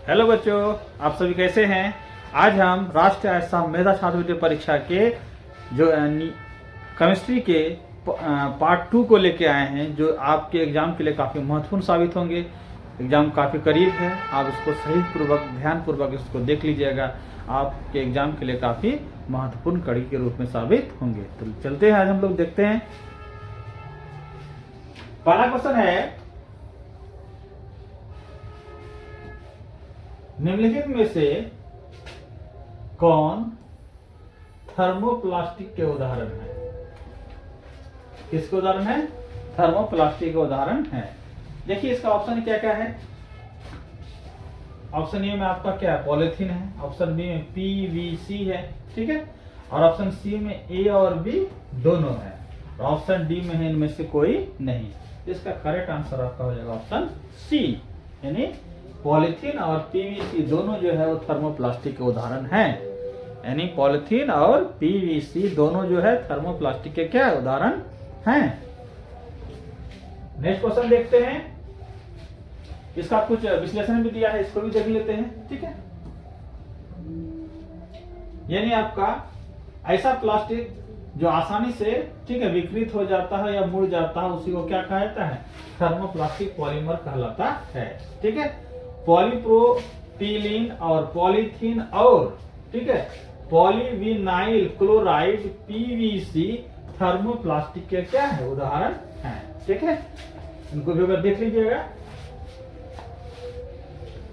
Hello बच्चों, आप सभी कैसे हैं। आज हम राष्ट्रीय असम मेधा छात्रवृत्ति परीक्षा के जो केमिस्ट्री के पार्ट 2 को लेके आए हैं, जो आपके एग्जाम के लिए काफ़ी महत्वपूर्ण साबित होंगे। एग्जाम काफ़ी करीब है, आप इसको सही पूर्वक ध्यान पूर्वक इसको देख लीजिएगा। आपके एग्जाम के लिए काफ़ी महत्वपूर्ण कड़ी के रूप में साबित होंगे। तो चलते हैं, आज हम लोग देखते हैं। पहला क्वेश्चन है, निम्नलिखित में से कौन थर्मोप्लास्टिक के उदाहरण है। किसके उदाहरण है? थर्मोप्लास्टिक के उदाहरण है। देखिए इसका ऑप्शन क्या क्या है। ऑप्शन ए में आपका क्या है? पॉलीथीन है। ऑप्शन बी में पीवीसी है, ठीक है। और ऑप्शन सी में ए और बी दोनों है। और ऑप्शन डी में है इनमें से कोई नहीं। इसका करेक्ट आंसर आपका हो जाएगा ऑप्शन सी, यानी पॉलीथीन और पीवीसी दोनों जो है वो थर्मोप्लास्टिक के उदाहरण हैं। यानी पॉलीथीन और पीवीसी दोनों जो है थर्मोप्लास्टिक के क्या उदाहरण हैं। नेक्स्ट क्वेश्चन देखते हैं। इसका कुछ विश्लेषण भी दिया है, इसको भी देख लेते हैं, ठीक है। यानी आपका ऐसा प्लास्टिक जो आसानी से, ठीक है, विकृत हो जाता है या मुड़ जाता है, उसी को क्या कहा जाता है? थर्मोप्लास्टिक पॉलीमर कहलाता है, ठीक है। पॉलीप्रोपिलीन और पॉलीथीन और, ठीक है, पॉलीविनाइल क्लोराइड पीवीसी थर्मोप्लास्टिक के क्या है? उदाहरण हैं, ठीक है। इनको भी अगर देख लीजिएगा।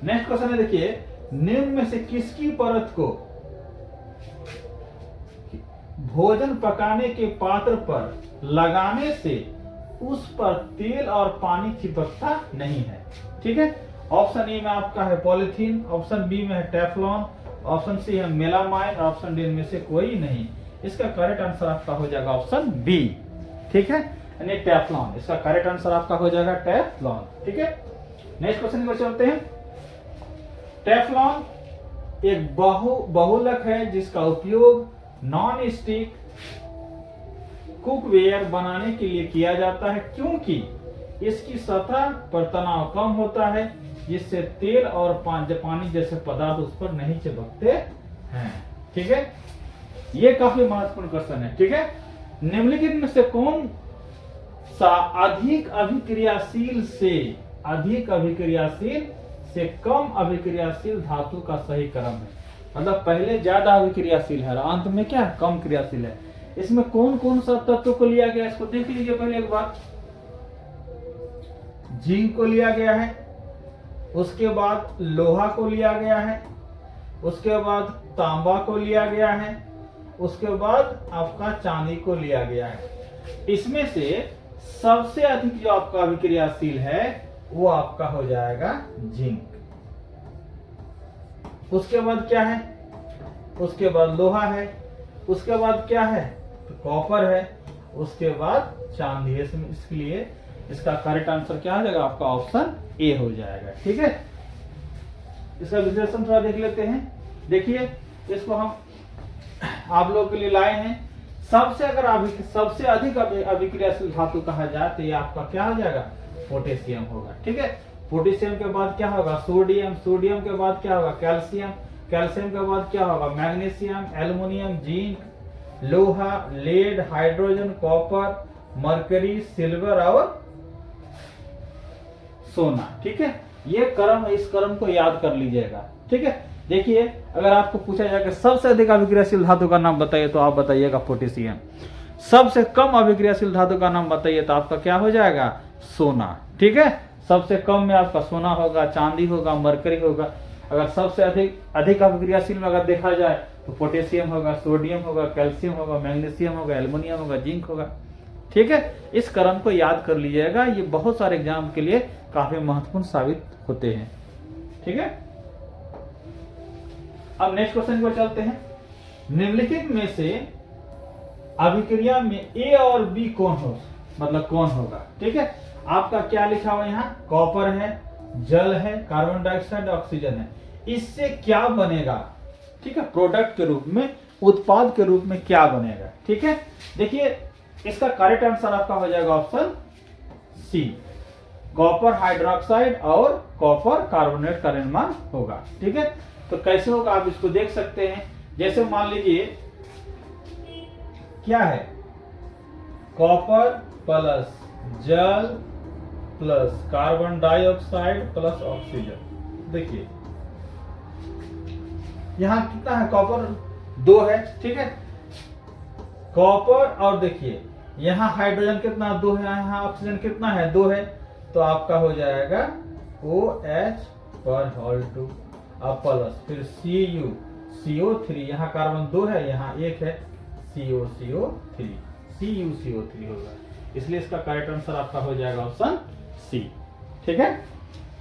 नेक्स्ट क्वेश्चन है, देखिए, निम्न में से किसकी परत को भोजन पकाने के पात्र पर लगाने से उस पर तेल और पानी चिपकता नहीं है, ठीक है। ऑप्शन ए में आपका है पॉलीथीन, ऑप्शन बी में है टेफ्लॉन, ऑप्शन सी है मेलामाइन, ऑप्शन डी में से कोई नहीं। इसका करेक्ट आंसर आपका हो जाएगा ऑप्शन बी, ठीक है, यानी टेफ्लॉन। इसका करेक्ट आंसर आपका हो जाएगा टेफ्लॉन, ठीक है। नेक्स्ट क्वेश्चन पर चलते हैं। टेफ्लॉन एक बहुलक है जिसका उपयोग नॉन स्टिक कुकवेयर बनाने के लिए किया जाता है, क्योंकि इसकी सतह पर तनाव कम होता है, जिससे तेल और पानी जैसे पदार्थ उस पर नहीं चिपकते हैं, ठीक है। ये काफी महत्वपूर्ण क्वेश्चन है, ठीक है। निम्नलिखित में से कौन सा अधिक अभिक्रियाशील से कम अभिक्रियाशील धातु का सही क्रम है? मतलब पहले ज्यादा अभिक्रियाशील है और अंत में क्या कम क्रियाशील है। इसमें कौन कौन सा तत्व को लिया गया, इसको देख लीजिए पहले एक बार। जिंक को लिया गया है, उसके बाद लोहा को लिया गया है, उसके बाद तांबा को लिया गया है, उसके बाद आपका चांदी को लिया गया है। इसमें से सबसे अधिक जो आपका अभिक्रियाशील है वो आपका हो जाएगा जिंक। उसके बाद क्या है? उसके बाद लोहा है, उसके बाद क्या है? कॉपर है, उसके बाद चांदी है। इसलिए इसका करेक्ट आंसर क्या हो जाएगा? आपका ऑप्शन ए हो जाएगा, ठीक है। इसका विश्लेषण थोड़ा देख लेते हैं। देखिए इसको हम आप लोगों के लिए लाए हैं। सबसे अधिक अभिक्रियाशील धातु कहा जाए तो ये आपका क्या हो जाएगा? पोटेशियम होगा, ठीक है। पोटेशियम के बाद क्या होगा? सोडियम। सोडियम के बाद क्या होगा? कैल्शियम। कैल्शियम के बाद क्या होगा? मैग्नीशियम, एल्युमिनियम, जिंक, लोहा, lead, hydrogen, copper, mercury, silver और सोना, ठीक है। ये क्रम, इस क्रम को याद कर लीजिएगा, ठीक है। देखिए अगर आपको पूछा जाए कि सबसे अधिक अभिक्रियाशील धातु का नाम बताइए तो आप बताइएगा पोटेशियम। सबसे कम अभिक्रियाशील धातु का नाम बताइए तो आपका क्या हो जाएगा? सोना, ठीक है। सबसे कम में आपका सोना होगा, चांदी होगा, मरकरी होगा। अगर सबसे अधिक अभिक्रियाशील में अगर देखा जाए तो पोटेशियम होगा, सोडियम होगा, कैल्शियम होगा, मैग्नीशियम होगा, एल्युमिनियम होगा, जिंक होगा, ठीक है। इस क्रम को याद कर लीजिएगा, ये बहुत सारे एग्जाम के लिए काफी महत्वपूर्ण साबित होते हैं, ठीक है। अब नेक्स्ट क्वेश्चन पर चलते हैं। निम्नलिखित में से अभिक्रिया में ए और बी कौन होगा, ठीक है। आपका क्या लिखा हुआ यहाँ? कॉपर है, जल है, कार्बन डाइऑक्साइड, ऑक्सीजन है। इससे क्या बनेगा, ठीक है। प्रोडक्ट के रूप में, उत्पाद के रूप में क्या बनेगा, ठीक है। देखिए इसका करेक्ट आंसर आपका हो जाएगा ऑप्शन सी, कॉपर हाइड्रोक्साइड और कॉपर कार्बोनेट का निर्माण होगा। ठीक है, तो कैसे होगा आप इसको देख सकते हैं। जैसे मान लीजिए क्या है, कॉपर प्लस जल plus carbon dioxide plus oxygen. देखिए यहां कितना है, कॉपर 2 है। ठीक है, कॉपर और देखिए यहाँ हाइड्रोजन कितना 2 है, यहाँ ऑक्सीजन कितना है 2 है, तो आपका हो जाएगा OH पर होल 2 अब प्लस फिर Cu CO3, यहाँ कार्बन 2 है यहाँ 1 है, CO3 CuCO3 होगा। इसलिए इसका करेक्ट आंसर आपका हो जाएगा ऑप्शन सी। ठीक है,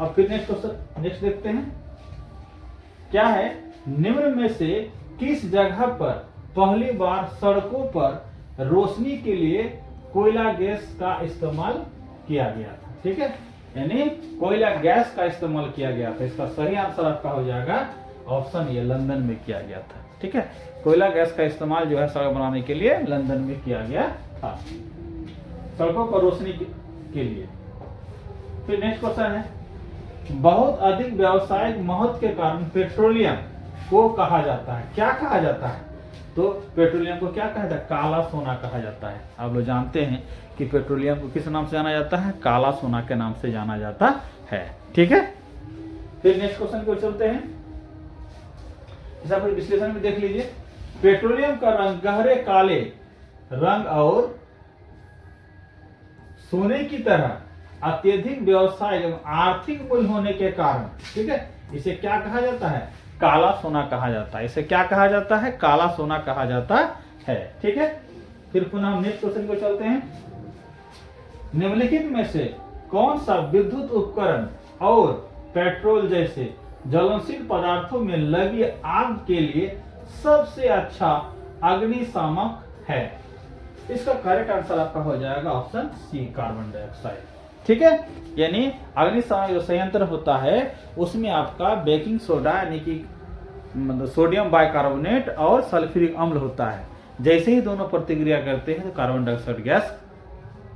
अब फिर नेक्स्ट देखते हैं क्या है, निम्न में से किस जगह पर पहली बार सड़कों पर रोशनी के लिए कोयला गैस का इस्तेमाल किया गया था। ठीक है, यानी कोयला गैस का इस्तेमाल किया गया था। इसका सही आंसर आपका हो जाएगा ऑप्शन ए, लंदन में किया गया था। ठीक है, कोयला गैस का इस्तेमाल जो है सड़क बनाने के लिए लंदन में किया गया था, सड़कों पर रोशनी के लिए। फिर नेक्स्ट क्वेश्चन है, बहुत अधिक व्यावसायिक महत्व के कारण पेट्रोलियम को कहा जाता है, क्या कहा जाता है, तो पेट्रोलियम को क्या कहा जाता है, काला सोना कहा जाता है। आप लोग जानते हैं कि पेट्रोलियम को किस नाम से जाना जाता है, काला सोना के नाम से जाना जाता है। ठीक है, फिर नेक्स्ट क्वेश्चन को चलते हैं। इसका फिर विश्लेषण में देख लीजिए, पेट्रोलियम का रंग गहरे काले रंग और सोने की तरह अत्यधिक व्यवसाय एवं आर्थिक मूल्य होने के कारण, ठीक है, इसे क्या कहा जाता है, काला सोना कहा जाता है। इसे क्या कहा जाता है, काला सोना कहा जाता है। ठीक है, फिर पुनः हम नेक्स्ट क्वेश्चन को चलते हैं। निम्नलिखित में से कौन सा विद्युत उपकरण और पेट्रोल जैसे ज्वलनशील पदार्थों में लगी आग के लिए सबसे अच्छा अग्निशामक है? इसका करेक्ट आंसर आपका हो जाएगा ऑप्शन सी, कार्बन डाइऑक्साइड। ठीक है, यानी अग्निशामक जो संयंत्र होता है उसमें आपका बेकिंग सोडा यानी कि मतलब सोडियम बाइकार्बोनेट और सल्फ्यूरिक अम्ल होता है। जैसे ही दोनों प्रतिक्रिया करते हैं तो कार्बन डाइऑक्साइड गैस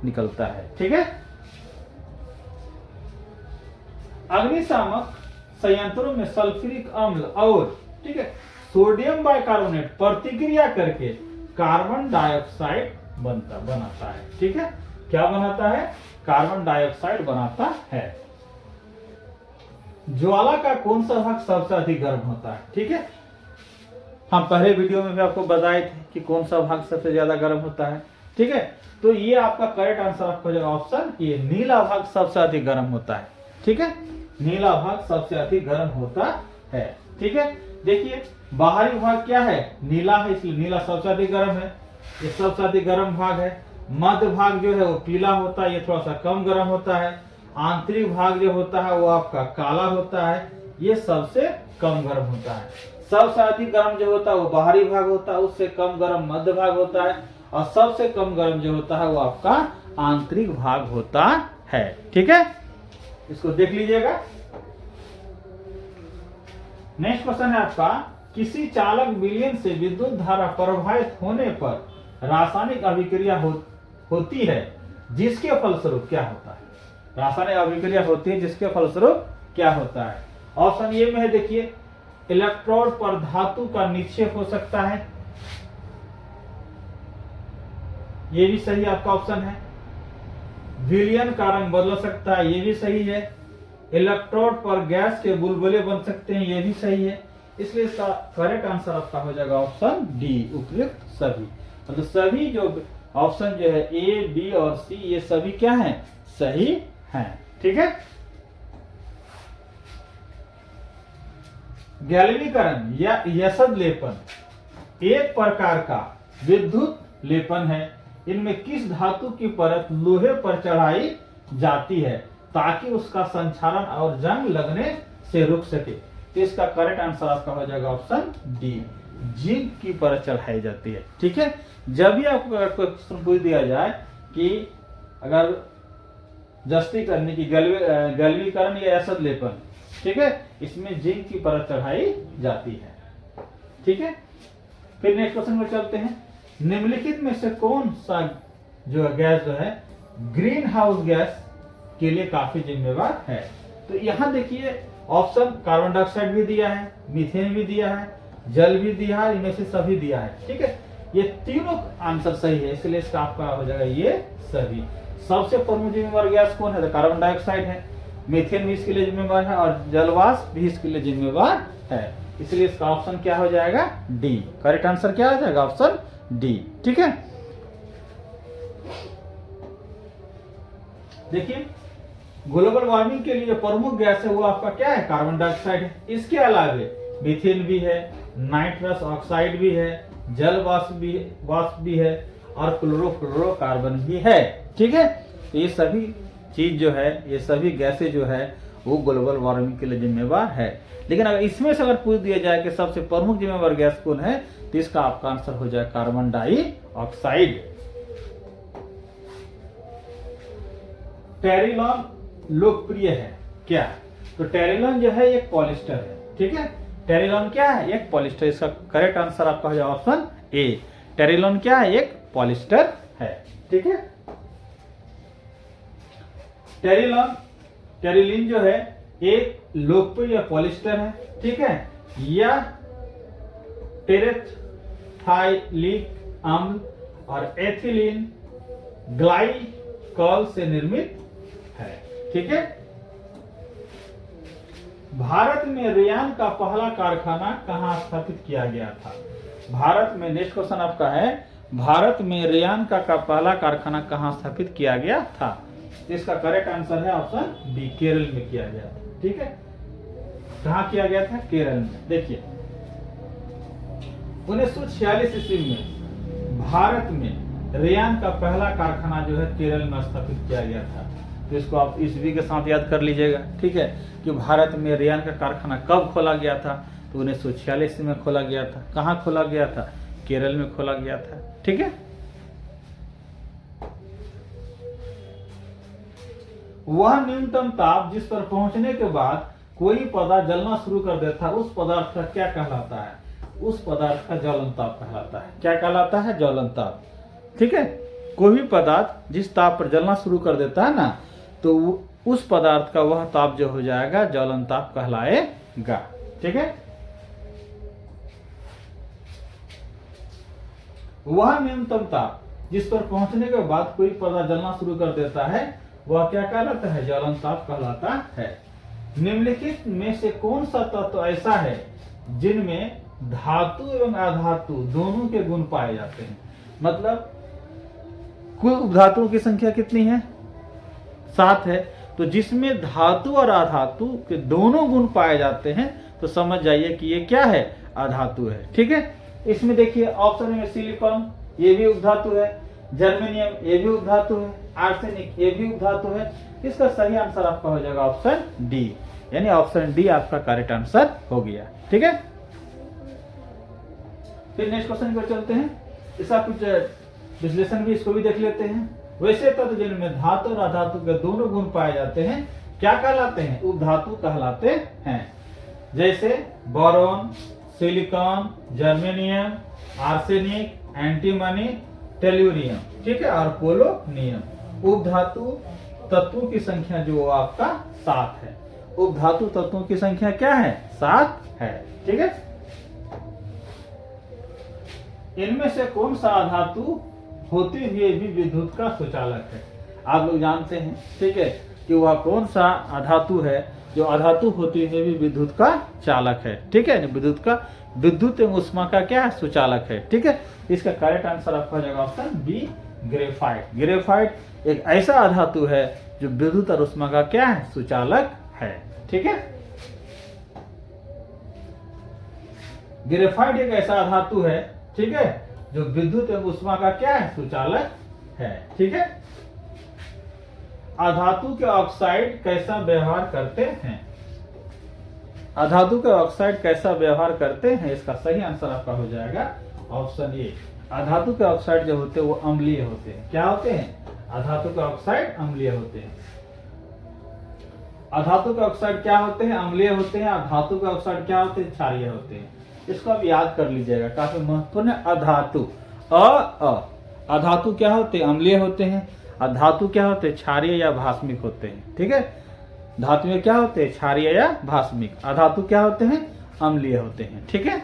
निकलता है। ठीक है, अग्निशामक संयंत्रों में सल्फ्यूरिक अम्ल और ठीक है सोडियम बाइकार्बोनेट प्रतिक्रिया करके कार्बन डाइऑक्साइड बनाता है। ठीक है, क्या बनाता है, कार्बन डाइऑक्साइड बनाता है। ज्वाला का कौन सा भाग सबसे अधिक गर्म होता है? ठीक है, हम पहले वीडियो में भी आपको बताए थे कि कौन सा भाग सबसे ज्यादा गर्म होता है। ठीक है, तो ये आपका करेक्ट आंसर आपका जो ऑप्शन ये नीला भाग सबसे अधिक गर्म होता है। ठीक है, नीला भाग सबसे अधिक गर्म होता है। ठीक है, देखिए बाहरी भाग क्या है, नीला है, इसलिए नीला सबसे अधिक गर्म है, ये सबसे अधिक गर्म भाग है। मध्य भाग जो है वो पीला होता है, ये थोड़ा सा कम गर्म होता है। आंतरिक भाग जो होता है वो आपका काला होता है, ये सबसे कम गर्म होता है। सबसे अधिक गर्म जो होता है वो बाहरी भाग होता है, उससे कम गर्म मध्य भाग होता है, और सबसे कम गर्म जो होता है वो आपका आंतरिक भाग होता है। ठीक है, इसको देख लीजिएगा। नेक्स्ट क्वेश्चन है आपका, किसी चालक विलयन से विद्युत धारा प्रवाहित होने पर रासायनिक अभिक्रिया होती है जिसके फलस्वरूप क्या होता है? रासायनिक अभिक्रिया होती है जिसके फलस्वरूप क्या होता है? ऑप्शन ए में है, देखिए इलेक्ट्रोड पर धातु का निक्षेप हो सकता है, ये भी सही आपका ऑप्शन है। विलयन का रंग बदल सकता है, ये भी सही है। इलेक्ट्रोड पर गैस के बुलबुले बन सकते हैं, ये भी सही है। इसलिए इसका करेक्ट आंसर आपका हो जाएगा ऑप्शन डी, उपयुक्त सभी। मतलब सभी जो ऑप्शन जो है ए, बी और सी ये सभी क्या हैं, सही हैं। ठीक है, गैल्वेनीकरण या यसद लेपन एक प्रकार का विद्युत लेपन है। इनमें किस धातु की परत लोहे पर चढ़ाई जाती है ताकि उसका संक्षारण और जंग लगने से रुक सके? तो इसका करेक्ट आंसर आपका हो जाएगा ऑप्शन डी, जिंक की परत चढ़ाई जाती है। ठीक है, जब भी आपको क्वेश्चन पूछ दिया जाए कि अगर जस्ती करने की गैल्वेनीकरण या यसद लेपन, ठीक है, इसमें जिंक की परत चढ़ाई जाती है। ठीक है, फिर नेक्स्ट क्वेश्चन में चलते हैं। निम्नलिखित में से कौन सा जो गैस जो है ग्रीन हाउस गैस के लिए काफी जिम्मेवार है। तो यहाँ देखिए ऑप्शन कार्बन डाइऑक्साइड भी दिया है, मीथेन भी दिया है, जल भी दिया है, इनमें से सभी दिया है। ठीक है, ये तीनों आंसर सही है, इसलिए इसका आपका हो जाएगा ये सभी। सबसे प्रमुख जिम्मेवार गैस कौन है? तो कार्बन डाइऑक्साइड है, मीथेन भी इसके लिए जिम्मेवार है और जलवाष्प भी इसके लिए जिम्मेवार है, इसलिए इसका ऑप्शन क्या हो जाएगा? डी। करेक्ट आंसर क्या हो जाएगा? Option D. ठीक है, देखिए ग्लोबल वार्मिंग के लिए प्रमुख गैस है वो आपका क्या है? कार्बन डाइऑक्साइड है। इसके अलावे मीथेन भी है, नाइट्रस ऑक्साइड भी है, जल वाष्प भी है और क्लोरोफ्लोरोकार्बन भी है। ठीक है, तो ये सभी चीज जो है, ये सभी गैसें जो है वो ग्लोबल वार्मिंग के लिए जिम्मेवार है। लेकिन अगर इसमें से अगर पूछ दिया जाए कि सबसे प्रमुख जिम्मेवार गैस कौन है, तो इसका आपका आंसर हो जाए कार्बन डाइऑक्साइड। टेरिलॉन लोकप्रिय है क्या? तो टेरिलॉन जो है एक पॉलिस्टर है। ठीक है, टेरिलॉन क्या है? एक पॉलिस्टर। इसका करेक्ट आंसर आपका हो जाए ऑप्शन ए। टेरिलॉन क्या है? एक पॉलिस्टर है। ठीक है, टेरिलीन जो है एक लोकप्रिय पॉलिस्टर है। ठीक है, यह टेरेथाइलिक अम्ल और एथिलीन ग्लाइकॉल से निर्मित है। ठीक है, भारत में रेयान का पहला कारखाना कहां स्थापित किया गया था? भारत में, नेक्स्ट क्वेश्चन आपका है, भारत में रेयान का पहला कारखाना कहां स्थापित किया गया था? इसका करेक्ट आंसर है ऑप्शन बी, केरल में किया गया था। ठीक है, कहां किया गया था? केरल में। देखिए 1946 ईस्वी में भारत में रेयान का पहला कारखाना जो है केरल में स्थापित किया गया था। तो इसको आप ईस्वी के साथ याद कर लीजिएगा। ठीक है, कि भारत में रेयान का कारखाना कब खोला गया था? तो 1946 में खोला गया था। कहां खोला गया था? केरल में खोला गया था। ठीक है, वह न्यूनतम ताप जिस पर पहुंचने के बाद कोई पदार्थ जलना शुरू कर देता है, उस पदार्थ का क्या कहलाता है? उस पदार्थ का ज्वलन ताप कहलाता है। क्या कहलाता है? ज्वलन ताप। ठीक है, कोई भी पदार्थ जिस ताप पर जलना शुरू कर देता है ना, तो उस पदार्थ का वह ताप जो हो जाएगा ज्वलन ताप कहलाएगा। ठीक है, वह न्यूनतम ताप जिस पर पहुंचने के बाद कोई पदार्थ जलना शुरू कर देता है वह क्या कहलाता है? ज्वलन ताप कहलाता है। निम्नलिखित में से कौन सा तत्व ऐसा है जिनमें धातु एवं अधातु दोनों के गुण पाए जाते हैं? मतलब कुल धातुओं की संख्या कितनी है? 7 है। तो जिसमें धातु और अधातु के दोनों गुण पाए जाते हैं तो समझ जाइए कि ये क्या है? अधातु है। ठीक है, इसमें देखिए ऑप्शन में सिलिकॉन, ये भी उपधातु है, जर्मेनियम ये भी उपधातु है, आर्सेनिक ये भी उपधातु है। इसका सही आंसर आपका हो जाएगा ऑप्शन डी, यानी ऑप्शन डी आपका करेक्ट आंसर हो गया। ठीक है, फिर नेक्स्ट क्वेश्चन पर चलते हैं। इसका कुछ विश्लेषण भी, इसको भी देख लेते हैं। वैसे तत्व जिनमें धातु और अधातु के दोनों गुण पाए जाते हैं क्या कहलाते हैं? उपधातु कहलाते हैं। जैसे boron, silicon, germanium, arsenic, antimony, tellurium. ठीक है, और पोलोनियम। उपधातु तत्वों की संख्या जो आपका 7 है। उपधातु तत्वों की संख्या क्या है? 7 है। ठीक है, इनमें से कौन सा अधातु होते हुए भी विद्युत का सुचालक है? आप लोग जानते हैं, ठीक है, कि वह कौन सा अधातु है जो अधातु होते हुए भी विद्युत का चालक है। ठीक है, विद्युत एवं ऊष्मा का क्या है? सुचालक है। ठीक है, इसका करेक्ट आंसर आपका हो जाएगा ऑप्शन बी, ग्रेफाइट। ग्रेफाइट एक ऐसा अधातु है जो विद्युत और ऊष्मा का क्या है? सुचालक है। ठीक है, ग्रेफाइट एक ऐसा धातु है, ठीक है, जो विद्युत एवं ऊष्मा का क्या है? सुचालक है। ठीक है, अधातु के ऑक्साइड कैसा व्यवहार करते हैं? अधातु के ऑक्साइड कैसा व्यवहार करते हैं? इसका सही आंसर आपका हो जाएगा ऑप्शन ए। अधातु के ऑक्साइड जो होते हैं वो अम्लीय होते हैं। क्या होते हैं? अधातु के ऑक्साइड अम्लीय होते हैं। अधातु के ऑक्साइड क्या होते हैं? अम्लीय होते हैं। धातु के ऑक्साइड क्या होते हैं? क्षारीय होते हैं। इसको आप याद कर लीजिएगा, काफी महत्वपूर्ण है। अधातु अधातु क्या होते हैं? अम्लीय होते हैं। और धातु क्या होते हैं, क्षारीय या भास्मिक होते हैं। ठीक है, धातु में क्या होते हैं, क्षारीय या भास्मिक। अधातु क्या होते हैं, अम्लीय होते हैं। ठीक है,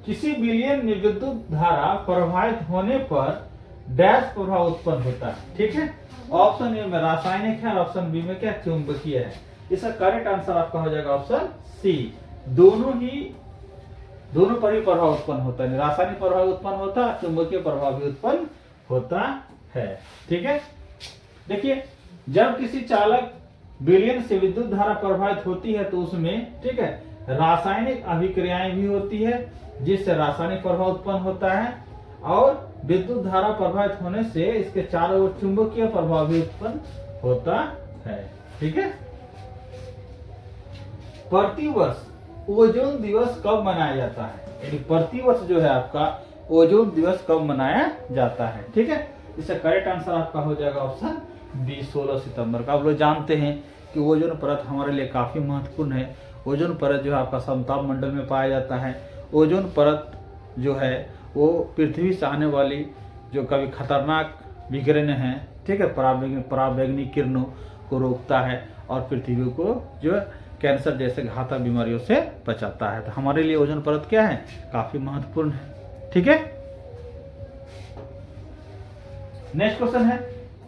किसी विलयन में विद्युत धारा प्रवाहित होने पर डैश प्रभाव उत्पन्न होता है। ठीक है, ऑप्शन ए में रासायनिक है, ऑप्शन बी में क्या, चुंबकीय है। इसका करेक्ट आंसर आपका हो जाएगा ऑप्शन सी। दोनों पर ही प्रभाव उत्पन्न होता है, रासायनिक प्रभाव उत्पन्न होता है, चुंबकीय प्रभाव भी उत्पन्न होता है। ठीक है, देखिए जब किसी चालक विलयन से विद्युत धारा प्रवाहित होती है तो उसमें, ठीक है, रासायनिक अभिक्रियाएं भी होती है जिससे रासायनिक प्रभाव उत्पन्न होता है, और विद्युत धारा प्रवाहित होने से इसके चारों ओर चुंबकीय प्रभाव भी उत्पन्न होता है। ठीक है, प्रतिवर्ष ओजोन दिवस कब मनाया जाता है, यानी प्रतिवर्ष जो है आपका ओजोन दिवस कब मनाया जाता है। ठीक है, इसका करेक्ट आंसर आपका हो जाएगा ऑप्शन बी, 16 सितंबर का। आप लोग जानते हैं कि ओजोन परत हमारे लिए काफी महत्वपूर्ण है। ओजोन परत जो है आपका समताप मंडल में पाया जाता है। ओजोन परत जो है वो पृथ्वी से आने वाली जो कभी खतरनाक विकिरण है, ठीक है, पराबैंगनी किरणों को रोकता है और पृथ्वी को जो है कैंसर जैसे घातक बीमारियों से बचाता है। तो हमारे लिए ओजोन परत क्या है, काफी महत्वपूर्ण है। ठीक है, नेक्स्ट क्वेश्चन है,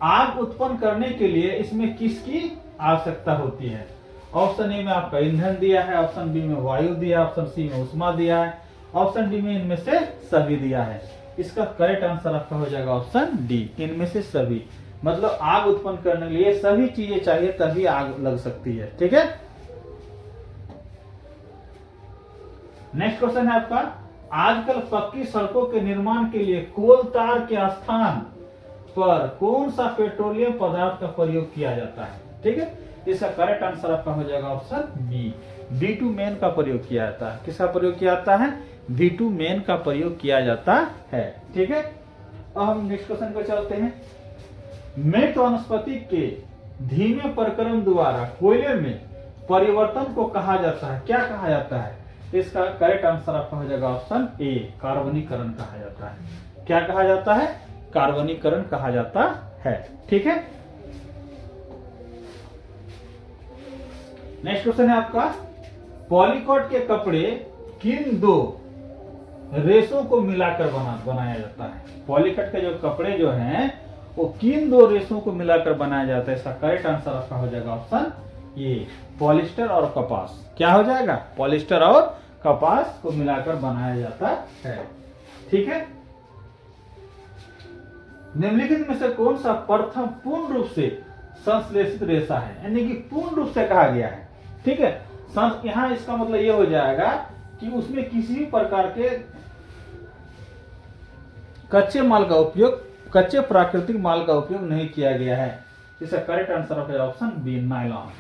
आग उत्पन्न करने के लिए इसमें किसकी आवश्यकता होती है। ऑप्शन ए में आपका ईंधन दिया है, ऑप्शन बी में वायु दिया, ऑप्शन सी में उष्मा दिया है, ऑप्शन डी में इनमें से सभी दिया है। इसका करेक्ट आंसर आपका हो जाएगा ऑप्शन डी, इनमें से सभी। मतलब आग उत्पन्न करने के लिए सभी चीजें चाहिए तभी आग लग सकती है। ठीक है, नेक्स्ट क्वेश्चन है आपका, आजकल पक्की सड़कों के निर्माण के लिए कोल तार के स्थान पर कौन सा पेट्रोलियम पदार्थ का प्रयोग किया जाता है। ठीक है, इसका करेक्ट आंसर आपका हो जाएगा ऑप्शन बी, बिटुमेन का प्रयोग किया जाता है। किसका प्रयोग किया जाता है, बिटुमेन का प्रयोग किया जाता है। ठीक है, अब हम नेक्स्ट क्वेश्चन पर चलते हैं। मृत वनस्पति के धीमे प्रक्रम द्वारा कोयले में परिवर्तन को कहा जाता है, क्या कहा जाता है। इसका करेक्ट आंसर आपका हो जाएगा ऑप्शन ए, कार्बनीकरण कहा जाता है। क्या कहा जाता है, कार्बनीकरण कहा जाता है। ठीक है, नेक्स्ट क्वेश्चन है आपका, पॉलीकोट के कपड़े किन दो रेशों को मिलाकर बनाया जाता है। पॉलीकोट के जो कपड़े जो हैं वो किन दो रेशों को मिलाकर बनाया जाता है। इसका करेक्ट आंसर आपका हो जाएगा ऑप्शन ए, पॉलिस्टर और कपास। क्या हो जाएगा, पॉलिस्टर और कपास को मिलाकर बनाया जाता है। ठीक है, निम्नलिखित में से कौन सा प्रथम पूर्ण रूप से संश्लेषित रेशा है, यानी कि पूर्ण रूप से कहा गया है। ठीक है, यहाँ इसका मतलब ये हो जाएगा कि उसमें किसी भी प्रकार के कच्चे माल का उपयोग, कच्चे प्राकृतिक माल का उपयोग नहीं किया गया है। इसका करेक्ट आंसर हो जाएगा ऑप्शन बी, नायलॉन।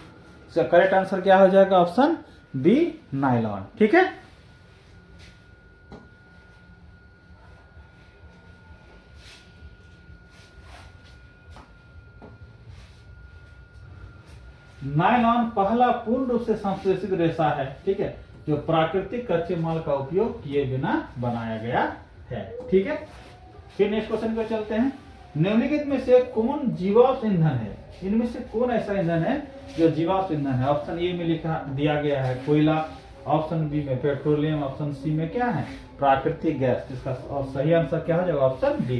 इसका करेक्ट आंसर क्या हो जाएगा, ऑप्शन बी, नायलॉन। ठीक है, नायलॉन पहला पूर्ण रूप से संश्लेषित रेशा है। ठीक है, जो प्राकृतिक कच्चे माल का उपयोग किए बिना बनाया गया है। ठीक है, फिर नेक्स्ट क्वेश्चन पर चलते हैं। निम्नलिखित में से कौन जीवाश्म ईंधन है, इनमें से कौन ऐसा ईंधन है जो जीवाश्म ईंधन है। ऑप्शन ए में लिखा दिया गया है कोयला, ऑप्शन बी में पेट्रोलियम, ऑप्शन सी में क्या है, प्राकृतिक गैस। इसका सही आंसर क्या हो जाएगा, ऑप्शन डी।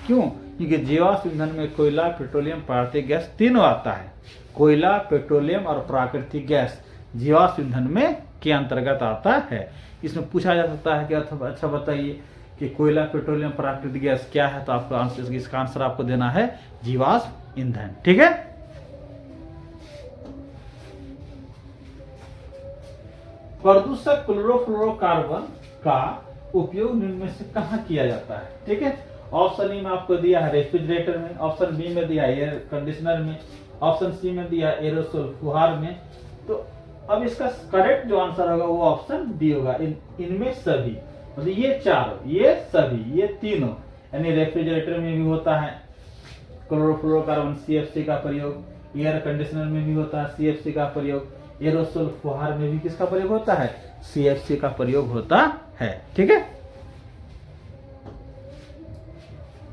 क्यों, क्योंकि जीवाश्म ईंधन में कोयला, पेट्रोलियम, प्राकृतिक गैस तीनों आता है। कोयला, पेट्रोलियम और प्राकृतिक गैस जीवाश्म ईंधन में के अंतर्गत आता है। इसमें पूछा जा सकता है कि अच्छा बताइए कि कोयला, पेट्रोलियम, प्राकृतिक गैस क्या है, तो आपको आंसर, इसका आंसर आपको देना है जीवाश्म ईंधन। ठीक है, प्रदूषक क्लोरोफ्लोरोकार्बन का उपयोग निम्न में से कहाँ किया जाता है। ठीक है, ऑप्शन ए में आपको दिया है रेफ्रिजरेटर में, ऑप्शन बी में दिया एयर कंडीशनर में, ऑप्शन सी में दिया एरोसोल फुहार में। तो अब इसका करेक्ट जो आंसर होगा वो ऑप्शन डी होगा, इनमें सभी। मतलब ये चारों, ये सभी, ये तीनों, यानी रेफ्रिजरेटर में भी होता है क्लोरोफ्लोरोकार्बन CFC का प्रयोग, एयर कंडीशनर में भी होता है CFC का प्रयोग, एरोसोल फुहार में भी किसका प्रयोग होता है, CFC का प्रयोग होता है। ठीक है,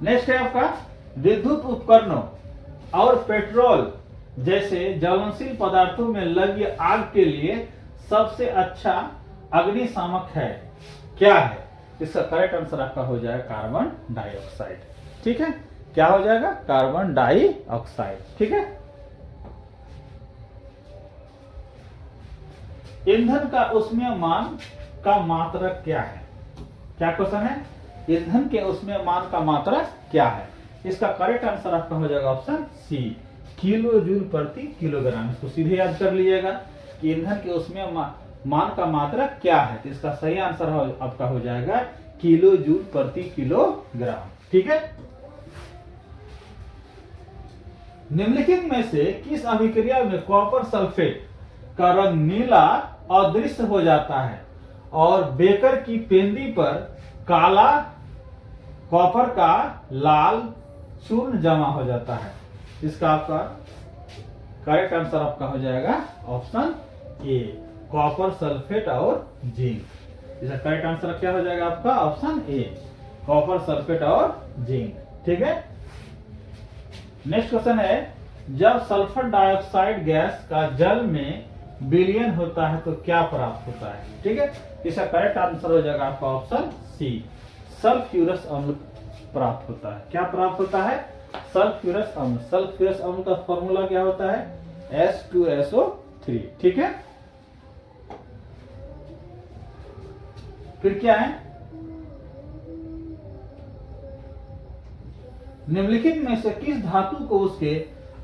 नेक्स्ट है आपका विद्युत उपकरणों और पेट्रोल जैसे ज्वलनशील पदार्थों में लगी आग के लिए सबसे अच्छा अग्निशामक है, क्या है? इसका करेक्ट आंसर आपका हो जाएगा कार्बन डाइऑक्साइड। ठीक है, क्या हो जाएगा? Carbon dioxide. ठीक है। ईंधन का ऊष्मीयमान का मात्रक क्या है? क्या क्वेश्चन है? ईंधन के ऊष्मीयमान का मात्रक क्या है? इसका करेक्ट आंसर आपका हो जाएगा ऑप्शन सी, किलो जूल प्रति किलोग्राम। इसको सीधे याद कर लीजिएगा कि ईंधन के ऊष्मीयमान का मात्रक क्या है। तो इसका सही आंसर आपका हो जाएगा किलो जूल प्रति किलोग्राम। ठीक है। निम्नलिखित में से किस अभिक्रिया में कॉपर सल्फेट का रंग नीला अदृश्य हो जाता है और बेकर की पेंदी पर काला कॉपर का लाल चूर्ण जमा हो जाता है? इसका आपका करेक्ट आंसर आपका हो जाएगा ऑप्शन ए, कॉपर सल्फेट और जिंक। इसका करेक्ट आंसर क्या हो जाएगा आपका? ऑप्शन ए, कॉपर सल्फेट और जिंक। ठीक है। नेक्स्ट क्वेश्चन है, जब सल्फर डाइऑक्साइड गैस का जल में विलयन होता है तो क्या प्राप्त होता है? ठीक है। इसका करेक्ट आंसर हो जाएगा आपका ऑप्शन सी, सल्फ्यूरस अम्ल प्राप्त होता है। क्या प्राप्त होता है? सल्फ्यूरस अम्ल। सल्फ्यूरस अम्ल का फॉर्मूला क्या होता है? H2SO3। ठीक है। फिर क्या है? निम्नलिखित में से किस धातु को उसके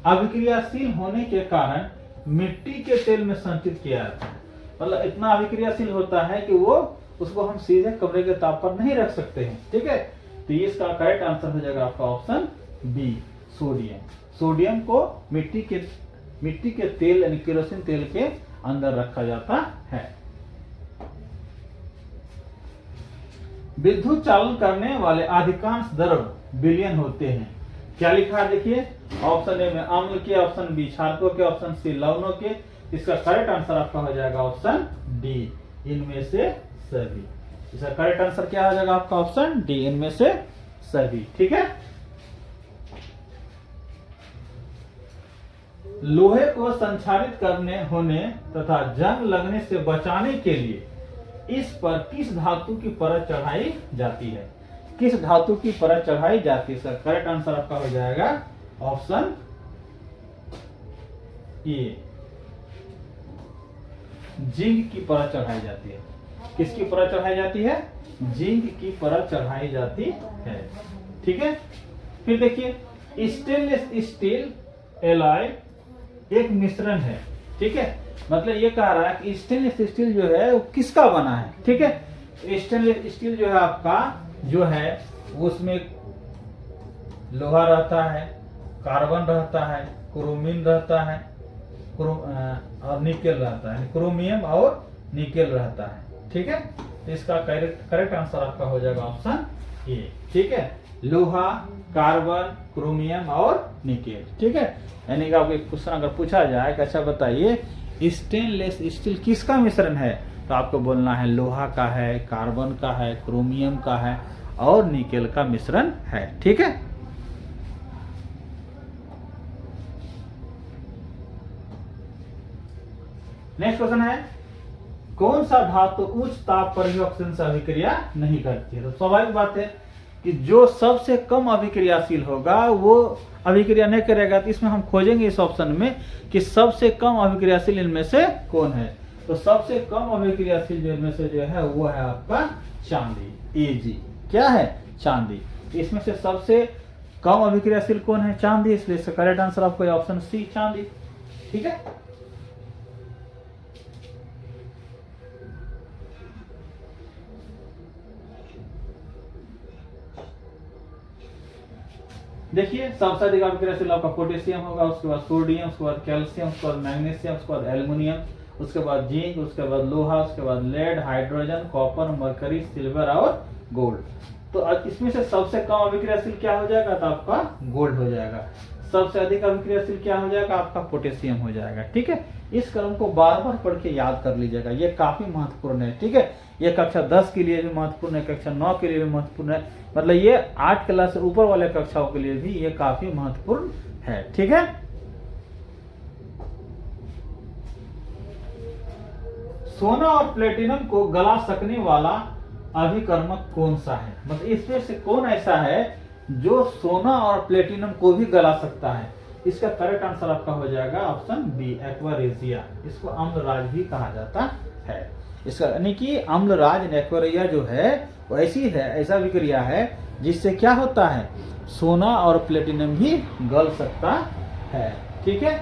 अभिक्रियाशील होने के कारण मिट्टी के तेल में संचित किया जाता है? मतलब इतना अभिक्रियाशील होता है कि वो उसको हम सीधे कमरे के ताप पर नहीं रख सकते हैं। ठीक है। तो ये इसका करेक्ट आंसर हो जाएगा आपका ऑप्शन बी, सोडियम। सोडियम को मिट्टी के तेल यानी केरोसिन तेल के अंदर रखा जाता है। विद्युत चालन करने वाले अधिकांश द्रव विलयन होते हैं। क्या लिखा है? देखिए, ऑप्शन ए में अम्ल के, ऑप्शन बी क्षारकों के, ऑप्शन सी लवणों के। इसका करेक्ट आंसर आपका हो जाएगा ऑप्शन डी, इनमें से सभी। इसका करेक्ट आंसर क्या हो जाएगा आपका? ऑप्शन डी, इनमें से सभी। ठीक है। लोहे को संक्षारित करने होने तथा जंग लगने से बचाने के लिए इस पर किस धातु की परत चढ़ाई जाती है? किस धातु की परत चढ़ाई जाती है? इसका करेक्ट आंसर आपका हो जाएगा ऑप्शन ए, जिंक की परत चढ़ाई जाती है। किसकी परत चढ़ाई जाती है? जिंक की परत चढ़ाई जाती है। ठीक है। फिर देखिए, स्टेनलेस स्टील एलॉय एक मिश्रण है। ठीक है। मतलब ये कह रहा है कि स्टेनलेस स्टील जो है वो किसका बना है? ठीक है। स्टेनलेस स्टील जो है आपका जो है उसमें लोहा रहता है, कार्बन रहता है, क्रोमिन रहता है और निकेल रहता है, क्रोमियम और निकेल रहता है। ठीक है। तो इसका करेक्ट आंसर आपका हो जाएगा ऑप्शन ए। ठीक है। लोहा, कार्बन, क्रोमियम और निकेल। ठीक है। यानी कि आपको एक क्वेश्चन अगर पूछा जाए कि अच्छा बताइए स्टेनलेस स्टील किसका मिश्रण है, तो आपको बोलना है लोहा का है, कार्बन का है, क्रोमियम का है और निकेल का मिश्रण है। ठीक है। नेक्स्ट क्वेश्चन है, कौन सा धातु उच्च ताप पर भी ऑक्सीजन से अभिक्रिया नहीं करती है? तो स्वाभाविक बात है कि जो सबसे कम अभिक्रियाशील होगा वो अभिक्रिया नहीं करेगा। तो इसमें हम खोजेंगे इस ऑप्शन में कि सबसे कम अभिक्रियाशील इनमें से कौन है। तो सबसे कम अभिक्रियाशील जो इनमें से जो है वो है आपका चांदी, Ag। क्या है? चांदी। इसमें से सबसे कम अभिक्रियाशील कौन है? चांदी। इसलिए इसका करेक्ट आंसर आपको ऑप्शन सी, चांदी। ठीक है। देखिए, सबसे अधिक अभिक्रियाशील आपका पोटेशियम होगा, उसके बाद सोडियम, उसके बाद कैल्शियम, उसके बाद मैग्नीशियम, उसके बाद एल्युमिनियम, उसके बाद जिंक, उसके बाद लोहा, उसके बाद lead, hydrogen, copper, mercury, silver और गोल्ड। तो इसमें से सबसे कम अभिक्रियाशील क्या हो जाएगा? तो आपका गोल्ड हो जाएगा। सबसे अधिक अभिक्रियाशील क्या हो जाएगा? आपका पोटेशियम हो जाएगा। ठीक है, इस क्रम को बार बार पढ़ के याद कर लीजिएगा, ये काफी महत्वपूर्ण है। ठीक है, ये कक्षा 10 के लिए भी महत्वपूर्ण है, कक्षा 9 के लिए भी महत्वपूर्ण है, मतलब ये 8 क्लास से ऊपर वाले कक्षाओं के लिए भी ये काफी महत्वपूर्ण है। ठीक है, सोना और प्लेटिनम को गला सकने वाला अभिकर्मक कौन सा है? मतलब इसमें से कौन ऐसा है जो सोना और प्लेटिनम को भी गला सकता है? इसका करेक्ट आंसर आपका हो जाएगा ऑप्शन बी, एक्वारेजिया। इसको अम्लराज भी कहा जाता है। इसका यानी कि अम्लराज एक्वारेजिया जो है वो ऐसी है, ऐसा विक्रिया है जिससे क्या होता है? सोना और प्लेटिनम भी गल सकता है। ठीक है,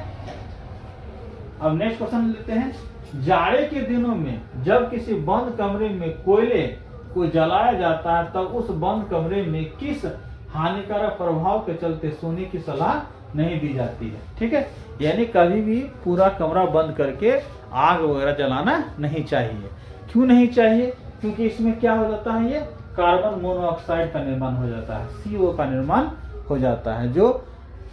अब नेक्स्ट क्वेश्चन लेते हैं। जाड़े के दिनों में जब किसी बंद कमरे में कोयले को जलाया जाता है तब उस बंद कमरे में किस हानिकारक प्रभाव के चलते सोने की सलाह नहीं दी जाती है? ठीक है, यानी कभी भी पूरा कमरा बंद करके आग वगैरह जलाना नहीं चाहिए। क्यों नहीं चाहिए? क्योंकि इसमें क्या हो जाता है? ये कार्बन मोनोऑक्साइड का निर्माण हो जाता है, CO का निर्माण हो जाता है, जो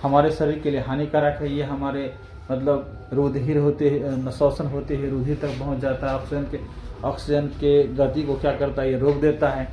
हमारे शरीर के लिए हानिकारक है। ये हमारे मतलब रुधिर होते शोषण होते ही रुधिर तक पहुंच जाता है, ऑक्सीजन के गति को क्या करता है? ये रोक देता है।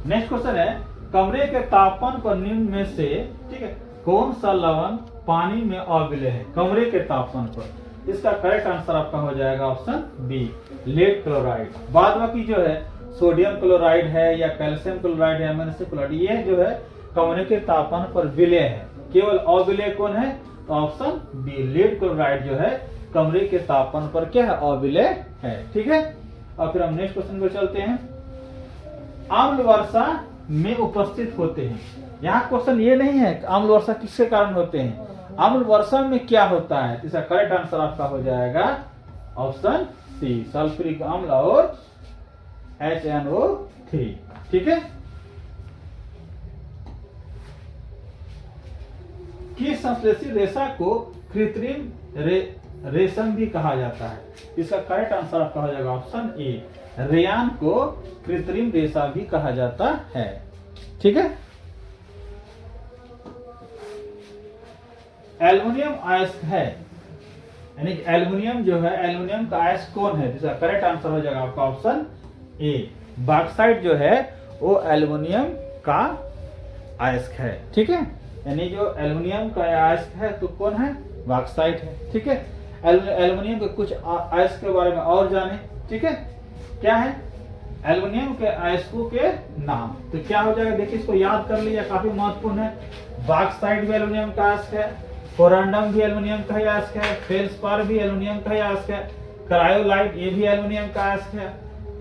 नेक्स्ट क्वेश्चन है, कमरे के तापमान पर निम्न में से ठीक है कौन सा लवण पानी में अविलय है? कमरे के तापमान पर। इसका करेक्ट आंसर आपका हो जाएगा ऑप्शन बी, लेड क्लोराइड। बाद बाकी जो है सोडियम क्लोराइड है या कैल्शियम क्लोराइड है या मैग्नीशियम क्लोराइड, ये जो है कमरे के तापमान पर विलय है। केवल अविलय कौन है? तो ऑप्शन बी, लेड क्लोराइड जो है कमरे के तापमान पर क्या है? अविलय है। ठीक है, और फिर हम नेक्स्ट क्वेश्चन पर चलते हैं। अम्ल वर्षा में उपस्थित होते हैं। यहाँ क्वेश्चन ये नहीं है अम्ल वर्षा किसके कारण होते हैं, अम्ल वर्षा में क्या होता है? इसका करेक्ट आंसर आपका हो जाएगा ऑप्शन सी, सल्फ्यूरिक अम्ल और HNO3। ठीक है, किस संश्लेषी रेशा को कृत्रिम रेशम भी कहा जाता है? इसका करेक्ट आंसर आपका हो जाएगा ऑप्शन ए, रेयान को कृत्रिम रेशा भी कहा जाता है। ठीक है, एल्युमिनियम अयस्क है, यानी एल्युमिनियम जो है, एल्युमिनियम का अयस्क कौन है? जिसका करेक्ट आंसर हो जाएगा आपका ऑप्शन ए, बॉक्साइट जो है वो एल्युमिनियम का अयस्क है। ठीक है, यानी जो एल्युमिनियम का अयस्क है तो कौन है? बॉक्साइट है। ठीक है, एल्युमिनियम के कुछ अयस्क के बारे में और जाने। ठीक है, क्या है? एल्युमिनियम के अयस्कों के नाम। तो क्या हो जाएगा? देखिए, इसको याद कर लिया, काफी महत्वपूर्ण है। बॉक्साइट भी एल्युमिनियम का अयस्क है, कोरंडम भी एल्युमिनियम का ही अयस्क है, फेल्सपार भी एल्युमिनियम का ही अयस्क है, क्रायोलाइट ये भी एल्युमिनियम का अयस्क है,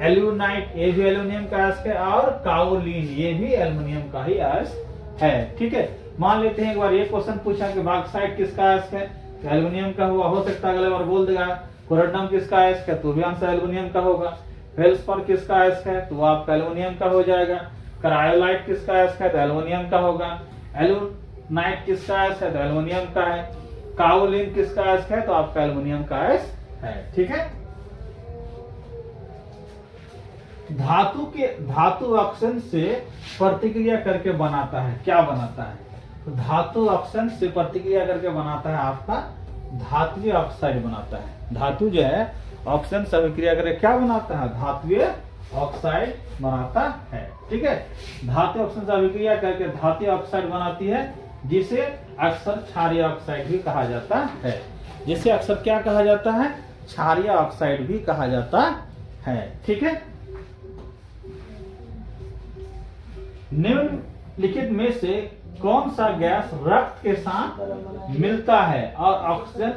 एल्यूनाइट ये भी एल्युमिनियम का अयस्क है, और काओलिन ये भी एल्युमिनियम का ही अयस्क है। ठीक है, मान लेते हैं एक बार ये क्वेश्चन पूछा कि बॉक्साइट किसका अयस्क है? एल्युमिनियम का हुआ, हो सकता है अगले बार बोल देगा। कोरंडम किसका अयस्क है? तो भी आंसर एल्युमिनियम का होगा। फेल्सपार किसका अयस्क है? तो आपका एल्युमिनियम का हो जाएगा। क्रायोलाइट किसका अयस्क है? तो एल्युमिनियम का होगा। एल्यूनाइट किसका अयस्क है? तो एल्युमिनियम का है। काओलिन किसका अयस्क है? तो आपका एल्युमिनियम का अयस्क है। ठीक है, धातु ऑक्सीजन से प्रतिक्रिया करके बनाता है, क्या बनाता है? तो धातु ऑक्सीजन से प्रतिक्रिया करके बनाता है आपका धात्विय ऑक्साइड बनाता है। धातु जो है ऑक्सीजन से अभिक्रिया करके क्या बनाता है? धात्विय ऑक्साइड बनाता है। ठीक है, धातु ऑक्सीजन से अभिक्रिया करके धात्विय ऑक्साइड बनाती है, जिसे अक्सर क्षारीय ऑक्साइड भी कहा जाता है। जिसे अक्सर क्या कहा जाता है? क्षारीय ऑक्साइड भी कहा जाता है। ठीक है, निम्नलिखित में से कौन सा गैस रक्त के साथ मिलता है और ऑक्सीजन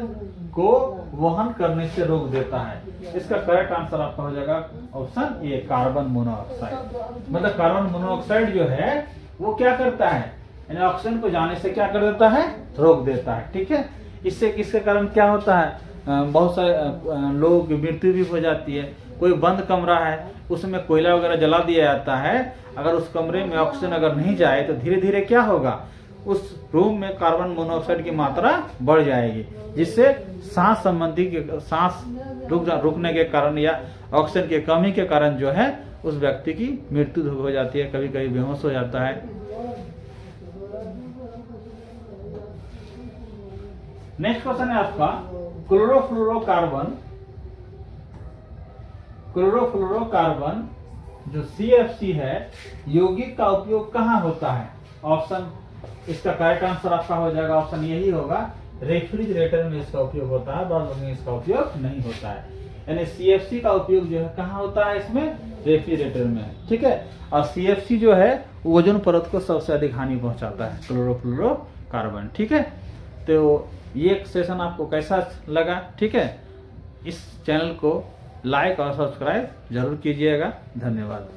को वहन करने से रोक देता है? इसका करेक्ट आंसर आपका हो जाएगा ऑप्शन ए, कार्बन मोनोऑक्साइड। मतलब कार्बन मोनोऑक्साइड जो है वो क्या करता है? यानी ऑक्सीजन को जाने से क्या कर देता है? रोक देता है। ठीक है, इससे किसके कारण क्या होता है? बहुत सारे लोगों की मृत्यु भी हो जाती है। कोई बंद कमरा है, उसमें कोयला वगैरह जला दिया जाता है, अगर उस कमरे में ऑक्सीजन अगर नहीं जाए तो धीरे धीरे क्या होगा? उस रूम में कार्बन मोनोऑक्साइड की मात्रा बढ़ जाएगी, जिससे सांस संबंधी सांस रुकने के कारण या ऑक्सीजन की कमी के कारण जो है उस व्यक्ति की मृत्यु हो जाती है, कभी कभी बेहोश हो जाता है। नेक्स्ट क्वेश्चन है आपका क्लोरोफ्लोरोकार्बन जो CFC है, यौगिक का उपयोग कहाँ होता है? ऑप्शन, इसका करेक्ट आंसर आपका हो जाएगा ऑप्शन यही होगा, रेफ्रिजरेटर में इसका उपयोग होता है, बल्ब में इसका उपयोग नहीं होता है। यानी CFC का उपयोग जो है कहाँ होता है? इसमें रेफ्रिजरेटर में, ठीक है। और CFC जो है ओजोन परत को सबसे अधिक हानि पहुंचाता है, क्लोरोफ्लोरोकार्बन, ठीक है। तो ये सेशन आपको कैसा लगा? ठीक है, इस चैनल को लाइक और सब्सक्राइब जरूर कीजिएगा। धन्यवाद।